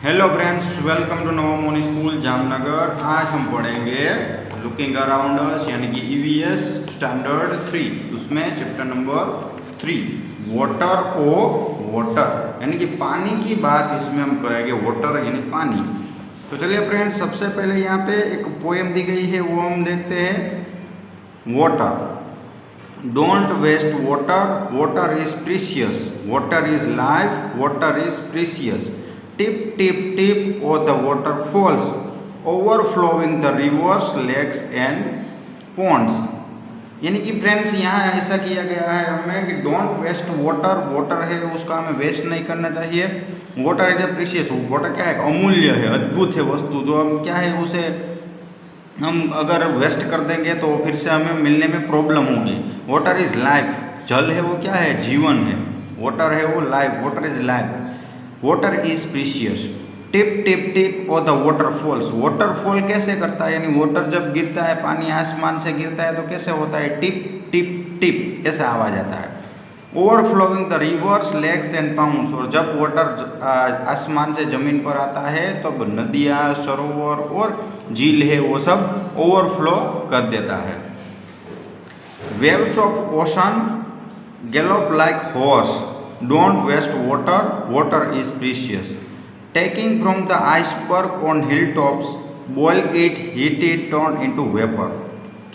Hello friends, welcome to Navmoni School Jamnagar. आज हम पढ़ेंगे लुकिंग अराउंड अस यानी कि ईवीएस स्टैंडर्ड 3, उसमें चैप्टर नंबर 3 वाटर ओ वाटर यानी कि पानी की बात इसमें हम करेंगे। वाटर यानी पानी। तो चलिए फ्रेंड्स, सबसे पहले यहाँ पे एक पोएम दी गई है, वो हम देखते हैं। Water, don't waste water, water is precious, water is life, water is precious, tip tip tip or the water falls, overflowing the rivers, lakes and ponds। यानी कि फ्रेंड्स यहाँ ऐसा किया गया है हमें कि डोंट वेस्ट वाटर, वाटर है उसका हमें वेस्ट नहीं करना चाहिए। Water is a precious, water क्या है, अमूल्य है, अद्भुत है वस्तु, जो हम क्या है उसे हम अगर वेस्ट कर देंगे तो फिर से हमें मिलने में प्रॉब्लम होगी। वाटर इज लाइफ, जल है वो क्या है, जीवन है। वाटर है वो life, water is life. Water is precious, tip tip tip और द वाटरफॉल्स। वाटरफॉल कैसे करता है, यानी वाटर जब गिरता है, पानी आसमान से गिरता है तो कैसे होता है, टिप टिप टिप ऐसा आवाज आता है। Overflowing the rivers, lakes and ponds, और जब वाटर आसमान से जमीन पर आता है तब नदियाँ, सरोवर और झील है वो सब ओवरफ्लो कर देता है। Waves of ocean gallop like horse, don't waste water, water is precious, taking from the iceberg on hilltops, boil it, heat it, turn into vapor,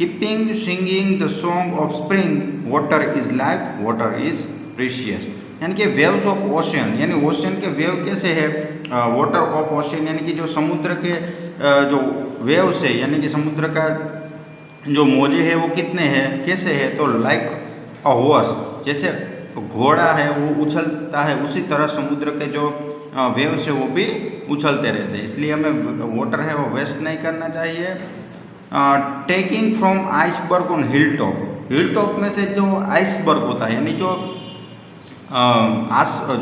keeping singing the song of spring, water is life, water is precious। यानी कि waves of ocean, यानी ocean के wave कैसे है, water of ocean यानी कि जो समुद्र के जो वेव्स है, यानी कि समुद्र का जो मौजे है वो कितने हैं, कैसे है, तो लाइक अ हॉर्स, जैसे घोड़ा है वो उछलता है, उसी तरह समुद्र के जो वेव्स है वो भी उछलते रहते हैं। इसलिए हमें वाटर है वो वेस्ट नहीं करना चाहिए। Taking from iceberg on hill top, hill top में से जो आइसबर्ग होता है यानी जो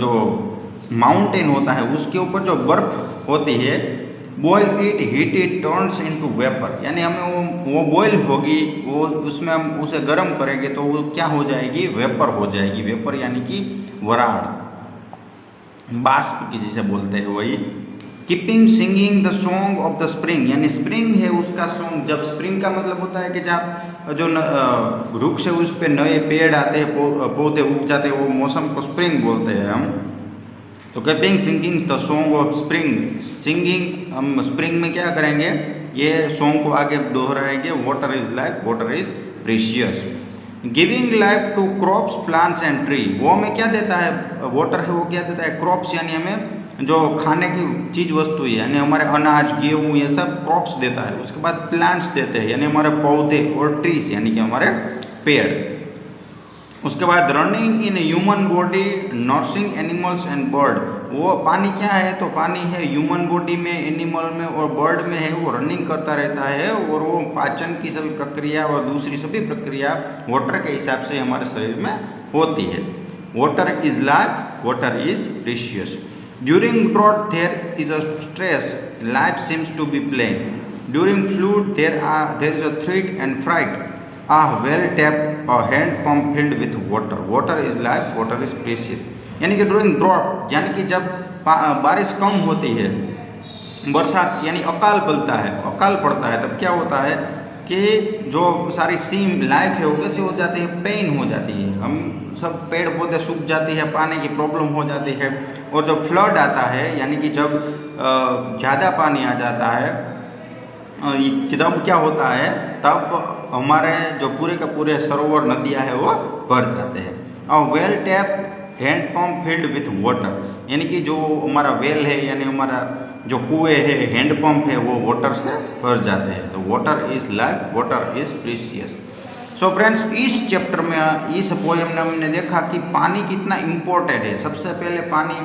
जो माउंटेन होता है उसके ऊपर जो बर्फ होती है, boil it, heat it, turns into vapour, यानी हमें वो बॉयल होगी, वो उसमें हम उसे गर्म करेंगे तो वो क्या हो जाएगी, वेपर हो जाएगी। वेपर यानी कि वराड़, बाष्प की जिसे बोलते हैं वही। Keeping singing the song of the spring, यानी स्प्रिंग है उसका सॉन्ग, जब स्प्रिंग का मतलब होता है कि जब जो वृक्ष है उस पर नए पेड़ आते हैं, पौधे उग जाते हैं, वो मौसम को स्प्रिंग बोलते हैं हम। तो keeping singing the song of spring, singing हम स्प्रिंग में क्या करेंगे, ये सॉन्ग को आगे दोहराएंगे। Water is life, water is precious, giving life to crops, plants and tree. वो हमें क्या देता है, वाटर है वो क्या देता है, क्रॉप्स यानी हमें जो खाने की चीज वस्तु है, यानी हमारे अनाज, गेहूँ, ये सब क्रॉप्स देता है। उसके बाद प्लांट्स देते हैं यानी हमारे पौधे, और ट्रीज यानी कि हमारे पेड़। उसके बाद running in human body, nursing animals and bird. वो पानी क्या है, तो पानी है ह्यूमन बॉडी में, एनिमल में और बर्ड में है, वो रनिंग करता रहता है, और वो पाचन की सभी प्रक्रिया और दूसरी सभी प्रक्रिया वाटर के हिसाब से हमारे शरीर में होती है। Water is life, water is precious. During drought there is a stress, life seems to be plain, during flood there is a threat and fright, a well tap, a hand pump filled with water, water is life, water is precious। यानी कि during drought, यानी कि जब बारिश कम होती है, बरसात यानी अकाल पड़ता है, अकाल पड़ता है, तब क्या होता है कि जो सारी सीम लाइफ है वो कैसे हो जाती है, पेन हो जाती है, हम सब पेड़ पौधे सूख जाती है, पानी की प्रॉब्लम हो जाती है। और जब फ्लड आता है यानी कि जब ज़्यादा पानी आ जाता है, तब क्या होता है, तब हमारे जो पूरे का पूरे सरोवर, नदियाँ है वो भर जाते हैं। और well tap, hand pump filled with water, यानी कि जो हमारा वेल है यानी हमारा जो कुएँ है, हैंड पंप है, वो वाटर से भर जाते हैं। तो water is life, water is precious. So friends, इस चैप्टर में, इस पोएम में हमने देखा कि पानी कितना इम्पोर्टेंट है। सबसे पहले पानी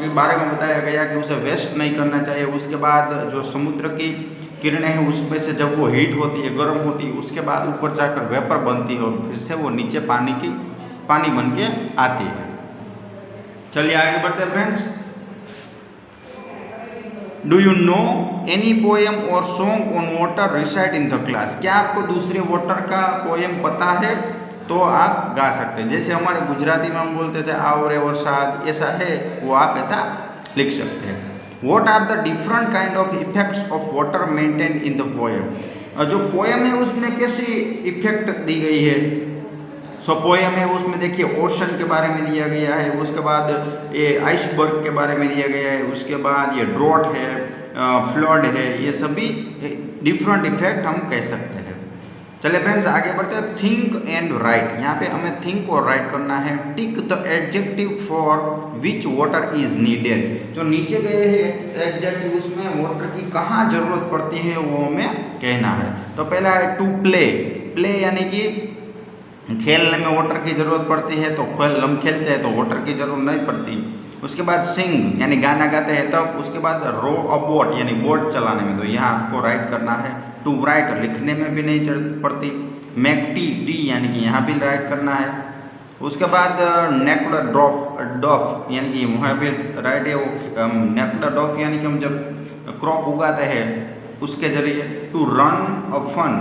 के बारे में बताया गया कि उसे वेस्ट नहीं करना चाहिए। उसके बाद जो समुद्र की किरणें हैं उसमें से जब वो हीट होती है, गर्म होती है, उसके बाद ऊपर जाकर वेपर बनती है और फिर से वो नीचे पानी बन के आती है। चलिए आगे बढ़ते हैं friends. Do you know any poem और song on water recite in the class? क्या आपको दूसरे वाटर का पोएम पता है तो आप गा सकते हैं। जैसे हमारे गुजराती में हम बोलते थे आओ रे वरसाद, ऐसा है वो आप ऐसा लिख सकते हैं। What are the different kind of effects of water maintain in the poem. जो पोएम है उसमें कैसी इफेक्ट दी गई है। सो पोएम है उसमें देखिए ओशन के बारे में दिया गया है, उसके बाद ये आइसबर्ग के बारे में दिया गया है, उसके बाद ये ड्रॉट है, फ्लड है, ये सभी डिफरेंट इफेक्ट हम कह सकते हैं। चलिए फ्रेंड्स आगे बढ़ते हैं। थिंक एंड राइट, यहाँ पे हमें थिंक और राइट करना है। Tick the adjective for which water is needed. जो नीचे गए हैं एडजेक्टिव उसमें वाटर की कहाँ जरूरत पड़ती है वो हमें कहना है। तो पहला है टू प्ले। प्ले यानी कि खेलने में वाटर की ज़रूरत पड़ती है, तो हम खेलते हैं तो वाटर की ज़रूरत नहीं पड़ती। उसके बाद सिंग यानी गाना गाते हैं तब। उसके बाद रो अ बोट यानी बोट चलाने में, तो यहाँ आपको राइट करना है। टू राइट लिखने में भी नहीं पड़ती। मेक टी, टी यानी कि यहाँ भी राइट करना है। उसके बाद नेकड़ा डॉफ यानी कि वहाँ भी राइट है वो। नेकड़ा डॉफ यानी कि हम जब क्रॉप उगाते हैं उसके जरिए। टू रन अ फन,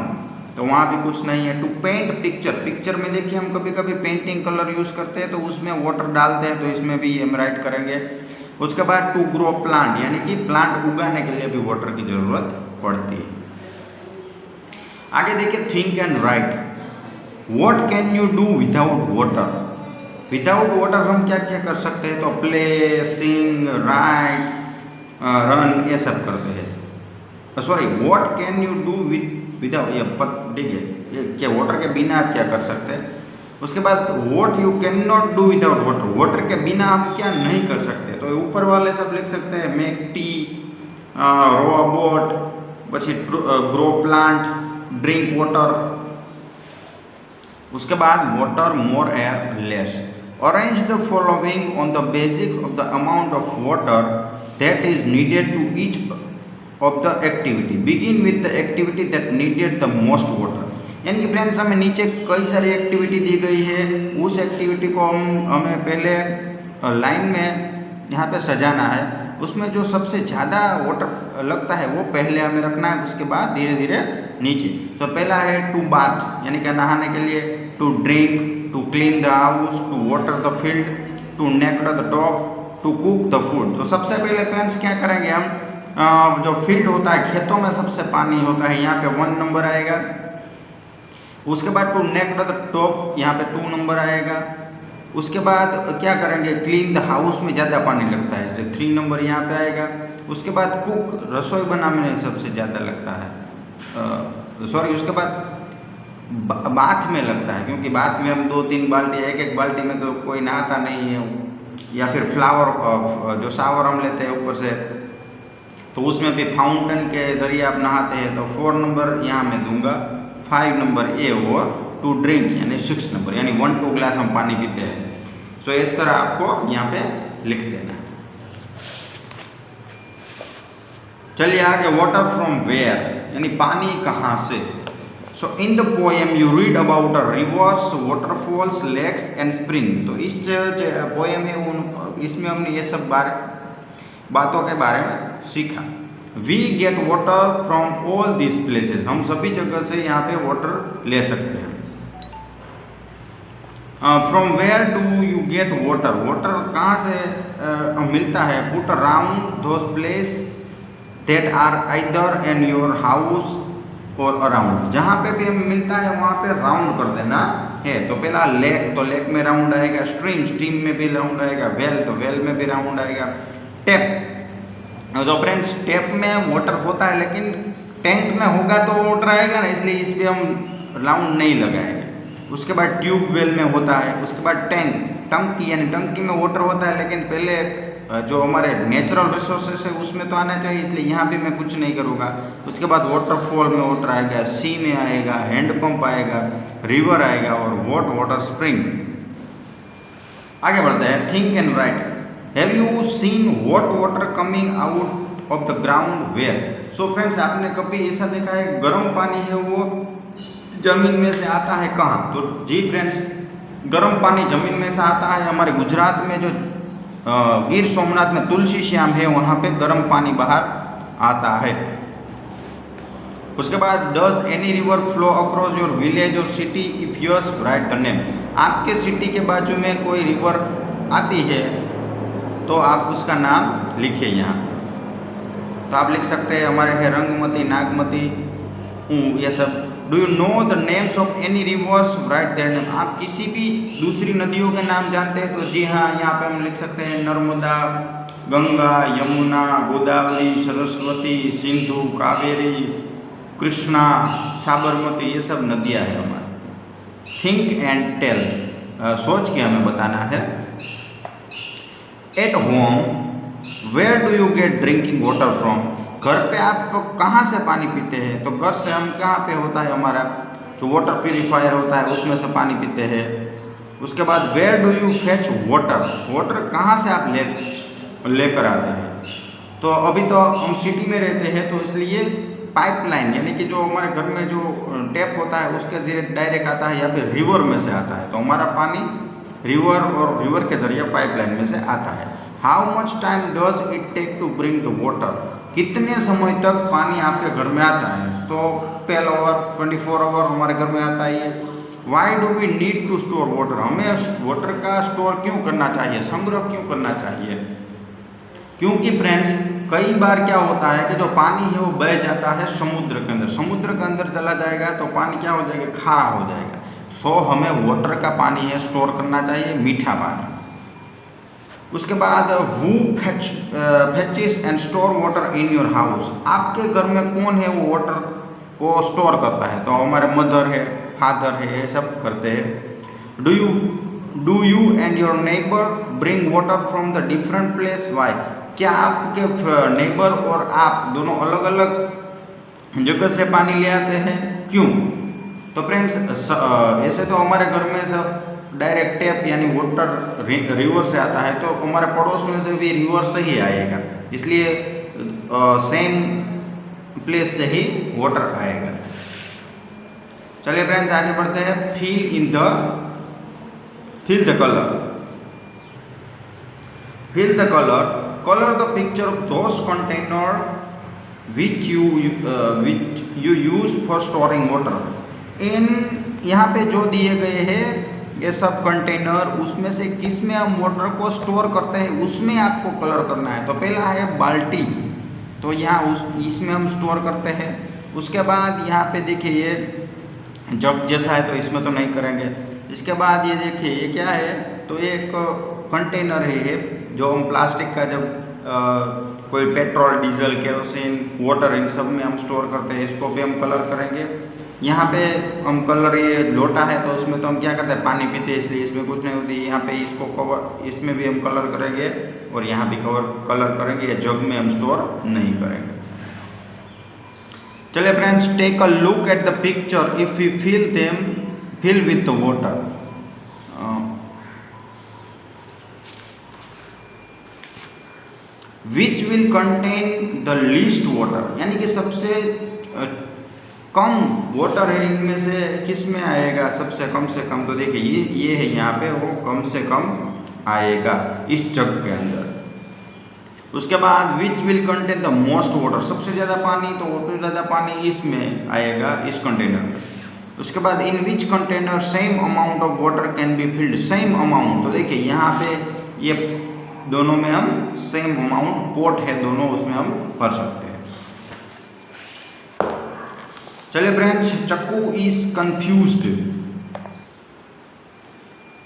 तो वहाँ भी कुछ नहीं है। टू पेंट पिक्चर, पिक्चर में देखिए हम कभी कभी पेंटिंग कलर यूज़ करते हैं तो उसमें वाटर डालते हैं, तो इसमें भी हम राइट करेंगे। उसके बाद टू ग्रो प्लांट यानी कि प्लांट उगाने के लिए भी वाटर की ज़रूरत पड़ती है। आगे देखिए think and right. What can you do without water. Without water हम क्या क्या कर सकते हैं, तो प्ले, सिंग, राइट, रन ये सब करते हैं। Sorry, what can you do without, ये देखिए ये क्या वाटर के बिना आप क्या कर सकते हैं। उसके बाद what you can not do without water, water के बिना आप क्या नहीं कर सकते, तो ऊपर वाले सब लिख सकते हैं। Make tea, row a boat, પછી ग्रो प्लांट, ड्रिंक वाटर। उसके बाद water more air less. Arrange the following on the basis of the amount of water that is needed to each of the activity. Begin with the activity that needed the most water. यानी कि friends हमें नीचे कई सारी activity दी गई है, उस activity को हमें पहले लाइन में यहाँ पे सजाना है। उसमें जो सबसे ज़्यादा वाटर लगता है वो पहले हमें रखना है, उसके बाद धीरे धीरे नीचे। तो पहला है टू बाथ यानी कि नहाने के लिए। To drink, to clean the house, to water the field, to naked the dog, to cook the food. तो सबसे पहले फ्रेंड्स क्या करेंगे हम, जो फील्ड होता है खेतों में सबसे पानी होता है, यहाँ पे 1 नंबर आएगा। उसके बाद टू नेक्ड द टॉप, यहाँ पे 2 नंबर आएगा। उसके बाद क्या करेंगे, क्लीन द हाउस में ज़्यादा पानी लगता है इसलिए 3 नंबर यहाँ पे आएगा। उसके बाद कुक, रसोई बनाने में सबसे ज़्यादा लगता है। सॉरी, उसके बाद बाथ में लगता है, क्योंकि बाथ में हम 2-3 बाल्टी, एक बाल्टी में तो कोई नहाता नहीं है। या फिर फ्लावर जो शावर हम लेते हैं ऊपर से, तो उसमें भी फाउंटेन के जरिए आप नहाते हैं, तो 4 नंबर यहाँ मैं दूंगा। 5 नंबर ए और टू ड्रिंक यानी 6 नंबर, यानी 1-2 ग्लास हम पानी पीते हैं। सो इस तरह आपको यहाँ पे लिख देना। चलिए आगे, वाटर फ्रॉम वेयर यानी पानी कहाँ से। So in the poem you read about a rivers, waterfalls, lakes and spring. तो इस जो पोएम है इसमें हमने ये सब बातों के बारे में सीखा। We get water from all this places, हम सभी जगह से यहाँ पे वाटर ले सकते हैं। From where do you get water, water कहाँ से मिलता है। Put around those place that are either in your house और अराउंड, जहाँ पे भी हमें मिलता है वहाँ पे राउंड कर देना है। तो पहला लेक, तो लेक में राउंड आएगा। स्ट्रीम, स्ट्रीम में भी राउंड आएगा। वेल, तो वेल में भी राउंड आएगा। टैप, जो फ्रेंड्स टैप में वाटर होता है लेकिन टैंक में होगा तो वाटर आएगा ना, इसलिए इस पर हम राउंड नहीं लगाएंगे। उसके बाद ट्यूब वेल में होता है। उसके बाद टैंक, टंकी यानी टंकी में वाटर होता है लेकिन पहले जो हमारे नेचुरल रिसोर्सेस है उसमें तो आना चाहिए, इसलिए यहाँ भी मैं कुछ नहीं करूँगा। उसके बाद वाटरफॉल में वाटर आएगा, सी में आएगा, हैंडपंप आएगा, रिवर आएगा और वाटर स्प्रिंग। आगे बढ़ते हैं। Think and write. Have you seen hot water coming out of the ground where. So friends, आपने कभी ऐसा देखा है गर्म पानी है वो जमीन में से आता है कहाँ। तो जी फ्रेंड्स, गर्म पानी जमीन में से आता है हमारे गुजरात में, जो गिर सोमनाथ में तुलसी श्याम है वहाँ पे गर्म पानी बाहर आता है। उसके बाद does any river flow across your village और city, if yes write the name. आपके सिटी के बाजू में कोई रिवर आती है तो आप उसका नाम लिखिए यहाँ। तो आप लिख सकते हैं हमारे है रंगमती, नागमती, ये सब। Do you know the names of any reverse, right their name. आप किसी भी दूसरी नदियों के नाम जानते हैं? तो जी हाँ, यहाँ पे हम लिख सकते हैं नर्मदा, गंगा, यमुना, गोदावरी, सरस्वती, सिंधु, कावेरी, कृष्णा, साबरमती, ये सब नदियाँ हैं हमारी। थिंक एंड टेल, सोच के हमें बताना है। At home where do you get drinking water from. घर पे आप कहाँ से पानी पीते हैं? तो घर से हम कहाँ पे होता है हमारा जो वाटर प्यूरिफायर होता है उसमें से पानी पीते हैं। उसके बाद where do you fetch water, water कहाँ से आप लेकर आते हैं? तो अभी तो हम सिटी में रहते हैं तो इसलिए पाइपलाइन यानी कि जो हमारे घर में जो टैप होता है उसके जरिए डायरेक्ट आता है या फिर रिवर में से आता है। तो हमारा पानी रिवर और रिवर के जरिए पाइपलाइन में से आता है। How much time does it take to bring the water, कितने समय तक पानी आपके घर में आता है? तो 12 आवर 24 आवर हमारे घर में आता है। Why do we need to store water, हमें वाटर का स्टोर क्यों करना चाहिए, संग्रह क्यों करना चाहिए? क्योंकि फ्रेंड्स कई बार क्या होता है कि जो पानी है वो बह जाता है समुद्र के अंदर, समुद्र के अंदर चला जाएगा तो पानी क्या हो जाएगा, खारा हो जाएगा। सो हमें वाटर का पानी है स्टोर करना चाहिए, मीठा पानी। उसके बाद who फेचेस and store water in your house, आपके घर में कौन है वो वाटर को स्टोर करता है? तो हमारे मदर है, फादर है, ये सब करते हैं। Do you and your neighbour bring water from the different place, why, क्या आपके नेबर और आप दोनों अलग अलग जगह से पानी ले आते हैं, क्यों? तो फ्रेंड्स ऐसे तो हमारे घर में सब डायरेक्ट टैप यानी वाटर रिवर से आता है, तो हमारे पड़ोस में से भी रिवर से ही आएगा, इसलिए सेम प्लेस से ही वाटर आएगा। चलिए फ्रेंड्स आगे बढ़ते हैं। Fill the colour, color the picture of those container which you use for storing water। इन यहाँ पे जो दिए गए हैं ये सब कंटेनर, उसमें से किस में हम वाटर को स्टोर करते हैं उसमें आपको कलर करना है। तो पहला है बाल्टी, तो यहाँ इसमें हम स्टोर करते हैं। उसके बाद यहाँ पे देखिए ये जग जैसा है तो इसमें तो नहीं करेंगे। इसके बाद ये देखिए ये क्या है, तो ये एक कंटेनर है जो हम प्लास्टिक का जब कोई petrol, diesel, kerosene, water in सब में हम स्टोर करते हैं, इसको भी हम कलर करेंगे। यहाँ पे हम कलर, ये लोटा है तो उसमें तो हम क्या करते हैं पानी पीते हैं, इसलिए इसमें कुछ नहीं होती। यहाँ पे इसको कवर, इसमें भी हम कलर करेंगे और यहाँ भी कलर करेंगे। ये जग में हम स्टोर नहीं करेंगे। चलिए friends take a look at the picture, if you fill with the water. Which will contain the least water, यानी कि सबसे कम वाटर है इनमें से किस में आएगा सबसे कम से कम? तो देखिए ये है यहाँ पे, वो कम से कम आएगा इस जग के अंदर। उसके बाद विच will contain the most water, सबसे ज़्यादा पानी, तो सबसे ज़्यादा पानी इसमें आएगा, इस कंटेनर में। उसके बाद in which container same amount of water can be filled, same amount, तो देखिए यहाँ पे ये दोनों में हम सेम अमाउंट, पोट है दोनों, उसमें हम भर सकते हैं। चलिए फ्रेंड्स चक्कू इज कंफ्यूज्ड,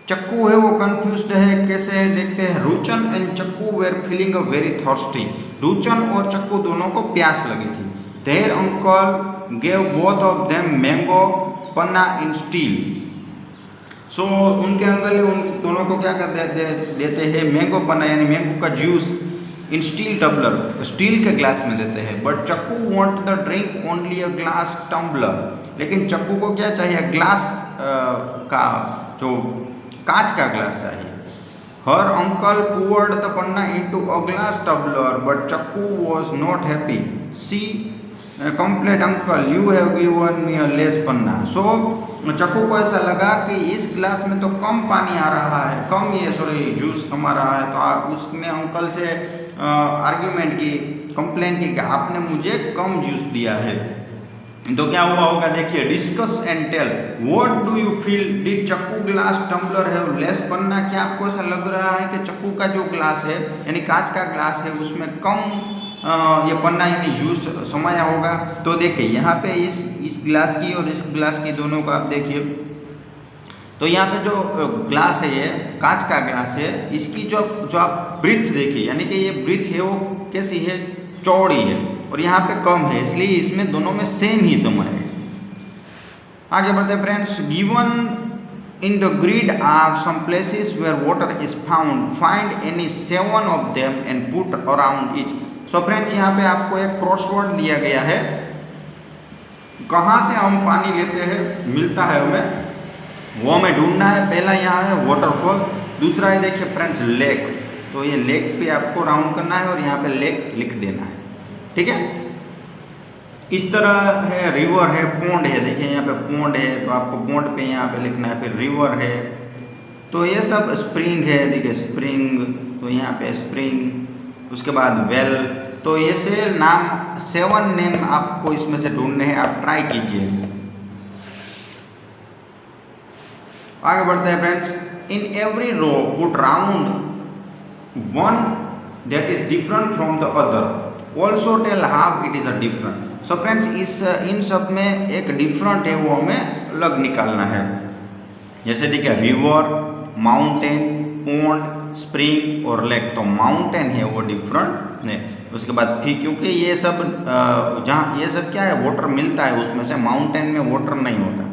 चक्कू है वो कंफ्यूज्ड है, कैसे है देखते हैं। Ruchan and Chakku were feeling a very thirsty, Ruchan और चक्कू दोनों को प्यास लगी थी। Their uncle gave both of them mango panna in steel, so उनके अंकल उन दोनों को क्या कर देते हैं, मैंगो पन्ना यानी मैंगो का juice in steel tumbler, steel के ग्लास में देते हैं। But Chakku want the drink only a glass tumbler, लेकिन चक्कू को क्या चाहिए, ग्लास का जो कांच का ग्लास चाहिए। Her uncle poured the panna into a glass tumbler but Chakku was not happy, she complained uncle you have given me a less panna. So Chakku को ऐसा लगा कि इस ग्लास में तो कम पानी आ रहा है, कम ये जूस हमारा है, तो उसने अंकल से आर्ग्यूमेंट की, कंप्लेंट की कि आपने मुझे कम जूस दिया है। तो क्या हुआ होगा देखिए, discuss and tell what do you feel, did Chakku glass tumbler have less panna, क्या आपको ऐसा लग रहा है कि चक्कू का जो ग्लास है यानी कांच का ग्लास है उसमें कम ये पन्ना यानी यूज समाया होगा। तो देखिए यहाँ पे इस गिलास की और इस गिलास की दोनों का आप देखिए, तो यहाँ पे जो ग्लास है ये कांच का ग्लास है, इसकी जो आप ब्रीथ देखिए, यानी कि ये ब्रीथ है वो कैसी है, चौड़ी है, और यहाँ पे कम है, इसलिए इसमें दोनों में सेम ही समय है। आगे बढ़ते हैं friends. Given in the grid are some places where water is found, find any 7 of them and put around each. So friends यहाँ पे आपको एक क्रॉसवर्ड दिया गया है, कहाँ से हम पानी लेते हैं, मिलता है हमें, वो हमें ढूंढना है। पहला यहाँ है वाटरफॉल, दूसरा है देखिए फ्रेंड्स लेक, तो ये लेक पे आपको राउंड करना है और यहाँ पे लेक लिख देना है, ठीक है। इस तरह है रिवर है, पोंड है, देखिए यहाँ पे पोंड है तो आपको पोंड पे यहाँ पे लिखना है, फिर रिवर है, तो ये सब स्प्रिंग है, देखिए स्प्रिंग, तो यहाँ पे स्प्रिंग, उसके बाद वेल, तो ये से नाम 7 नेम आपको इसमें से ढूंढने हैं, आप ट्राई कीजिए। आगे बढ़ते हैं friends. In every row put round one that is different from the other, also tell how it is a different. So friends इन सब में एक डिफरेंट है वो हमें अलग निकालना है, जैसे देखिए रिवर, माउंटेन, पोंड, स्प्रिंग और लेक, तो माउंटेन है वो डिफरेंट है। उसके बाद फिर क्योंकि ये सब जहाँ ये सब क्या है, वाटर मिलता है उसमें से, माउंटेन में वाटर नहीं होता।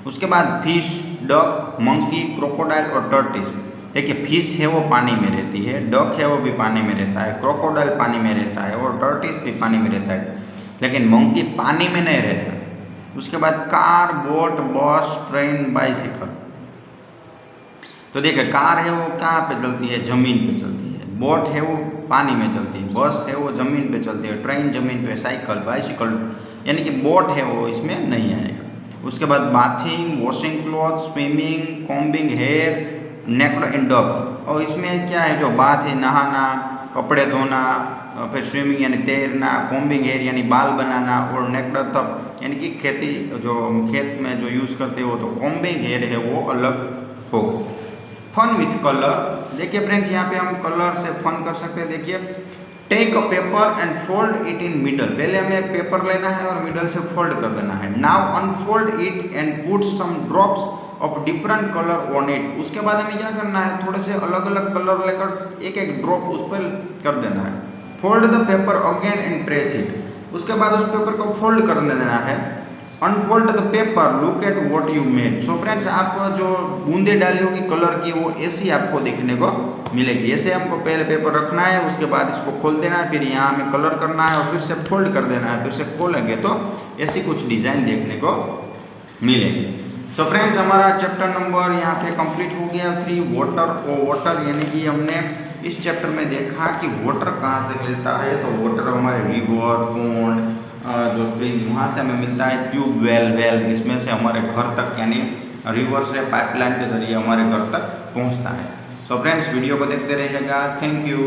उसके बाद फिश, डक, मंकी, क्रोकोडाइल और टर्टिस। देखिए फिश है वो पानी में रहती है, डक है वो भी पानी में रहता है, क्रोकोडाइल पानी में रहता है और टर्टिस भी पानी में रहता है, लेकिन मंकी पानी में नहीं रहता। उसके बाद कार, बोट, बस, ट्रेन, बाइसिकल। तो देखिए कार है वो कहाँ पे चलती है, जमीन पे चलती है, बोट है वो पानी में चलती है, बस है वो जमीन पे चलती है, ट्रेन जमीन पे, साइकिल, बाइसिकल यानी कि बोट है वो इसमें नहीं आएगा। उसके बाद bathing, washing cloth, swimming, combing hair, naked and duck, और इसमें क्या है, जो बाथ है नहाना, कपड़े धोना, फिर स्विमिंग यानी तैरना, कॉम्बिंग हेयर यानी बाल बनाना, और नेक्ड तब यानी कि खेती जो खेत में जो यूज़ करते हो, तो कॉम्बिंग हेयर है वो अलग होगा। फन विथ कलर, देखिए फ्रेंड्स यहाँ पे हम कलर से फन कर सकते हैं। देखिए take a paper and fold it in middle, पहले हमें एक पेपर लेना है और मिडल से फोल्ड कर देना है। Now unfold it and put some drops of different colour on it. उसके बाद हमें क्या करना है, थोड़े से अलग अलग कलर लेकर एक एक ड्रॉप उस पर कर देना है। Fold the paper again and press it, उसके बाद उस पेपर को फोल्ड कर देना है। Unfold the paper, look at what you made. So friends आप जो बूंदे डाली होगी कलर की वो ऐसी आपको देखने को मिलेगी। ऐसे हमको पहले पेपर रखना है, उसके बाद इसको खोल देना है, फिर यहाँ हमें कलर करना है और फिर से फोल्ड कर देना है, फिर से खोलेंगे तो ऐसी कुछ डिज़ाइन देखने को मिलेगी। सो फ्रेंड्स हमारा चैप्टर नंबर यहाँ पे कंप्लीट हो गया 3 वाटर और वाटर, यानी कि हमने इस चैप्टर में देखा कि वाटर कहाँ से मिलता है। तो वाटर हमारे रिवर, पोंड, जो स्प्रिंग वहाँ से हमें मिलता है, ट्यूब वेल, इसमें से हमारे घर तक यानी रिवर से पाइपलाइन के जरिए हमारे घर तक पहुँचता है। सो फ्रेंड्स वीडियो को देखते रहिएगा, थैंक यू।